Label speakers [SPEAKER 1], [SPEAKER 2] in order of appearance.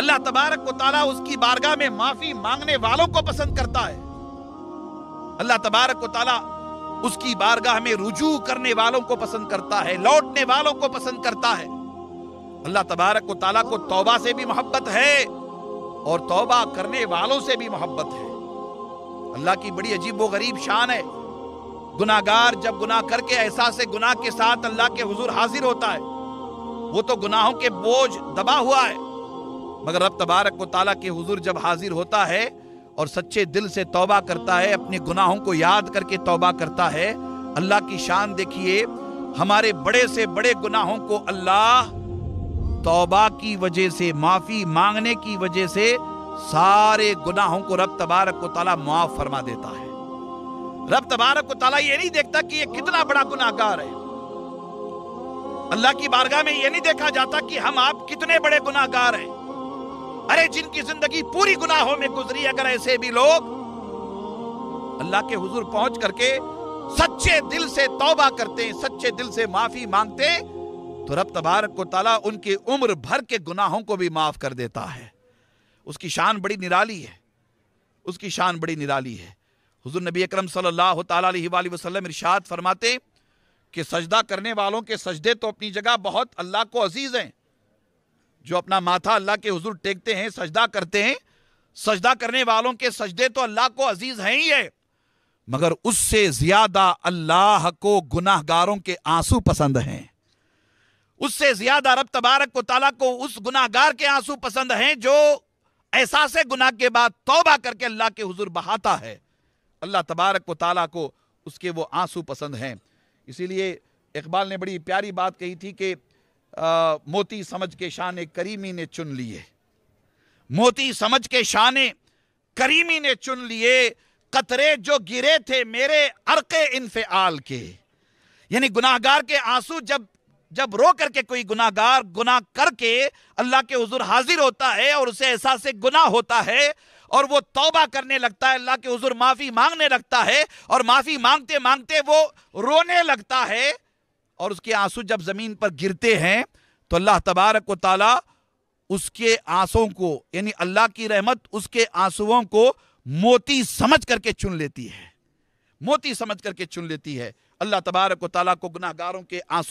[SPEAKER 1] اللہ تبارک و تعالیٰ اس کی بارگاہ میں معافی مانگنے والوں کو پسند کرتا ہے. اللہ تبارک و تعالیٰ اس کی بارگاہ میں رجوع کرنے والوں کو پسند کرتا ہے، لوٹنے والوں کو پسند کرتا ہے. اللہ تبارک و تعالیٰ کو توبہ سے بھی محبت ہے اور توبہ کرنے والوں سے بھی محبت ہے. اللہ کی بڑی عجیب و غریب شان ہے. گناہگار جب گناہ کر کے احساس گناہ کے ساتھ اللہ کے حضور حاضر ہوتا ہے، وہ تو گناہوں کے بوجھ دبا ہوا ہے، مگر رب تبارک و تعالیٰ کے حضور جب حاضر ہوتا ہے اور سچے دل سے توبہ کرتا ہے، اپنے گناہوں کو یاد کر کے توبہ کرتا ہے، اللہ کی شان دیکھیے. ہمارے بڑے سے بڑے گناہوں کو اللہ توبہ کی وجہ سے، معافی مانگنے کی وجہ سے سارے گناہوں کو رب تبارک و تعالیٰ معاف فرما دیتا ہے. رب تبارک و تعالیٰ یہ نہیں دیکھتا کہ یہ کتنا بڑا گناہگار ہے. اللہ کی بارگاہ میں یہ نہیں دیکھا جاتا کہ ہم آپ کتنے بڑے گناہگار ہیں. ارے جن کی زندگی پوری گناہوں میں گزری، اگر ایسے بھی لوگ اللہ کے حضور پہنچ کر کے سچے دل سے توبہ کرتے ہیں، سچے دل سے معافی مانگتے، تو رب تبارک و تعالیٰ ان کے عمر بھر کے گناہوں کو بھی معاف کر دیتا ہے. اس کی شان بڑی نرالی ہے، اس کی شان بڑی نرالی ہے. حضور نبی اکرم صلی اللہ تعالیٰ علیہ وآلہ وسلم ارشاد فرماتے کہ سجدہ کرنے والوں کے سجدے تو اپنی جگہ بہت اللہ کو عزیز ہیں. جو اپنا ماتھا اللہ کے حضور ٹیکتے ہیں، سجدہ کرتے ہیں، سجدہ کرنے والوں کے سجدے تو اللہ کو عزیز ہیں ہی ہے، مگر اس سے زیادہ اللہ کو گناہگاروں کے آنسو پسند ہیں. اس سے زیادہ رب تبارک و تعالیٰ کو اس گناہگار کے آنسو پسند ہیں جو احساس گناہ کے بعد توبہ کر کے اللہ کے حضور بہاتا ہے. اللہ تبارک و تعالیٰ کو اس کے وہ آنسو پسند ہیں. اسی لیے اقبال نے بڑی پیاری بات کہی تھی کہ موتی سمجھ کے شان کریمی نے چن لیے، موتی سمجھ کے شان کریمی نے چن لیے، قطرے جو گرے تھے میرے عرق انفعال کے. یعنی گناہگار کے آنسو جب رو کر کے کوئی گناہگار گناہ کر کے اللہ کے حضور حاضر ہوتا ہے اور اسے احساس گناہ ہوتا ہے اور وہ توبہ کرنے لگتا ہے، اللہ کے حضور معافی مانگنے لگتا ہے اور معافی مانگتے مانگتے وہ رونے لگتا ہے، اور اس کے آنسو جب زمین پر گرتے ہیں تو اللہ تبارک و تعالیٰ اس کے آنسوں کو، یعنی اللہ کی رحمت اس کے آنسوؤں کو موتی سمجھ کر کے چن لیتی ہے، موتی سمجھ کر کے چن لیتی ہے. اللہ تبارک و تعالیٰ کو گناہگاروں کے آنسو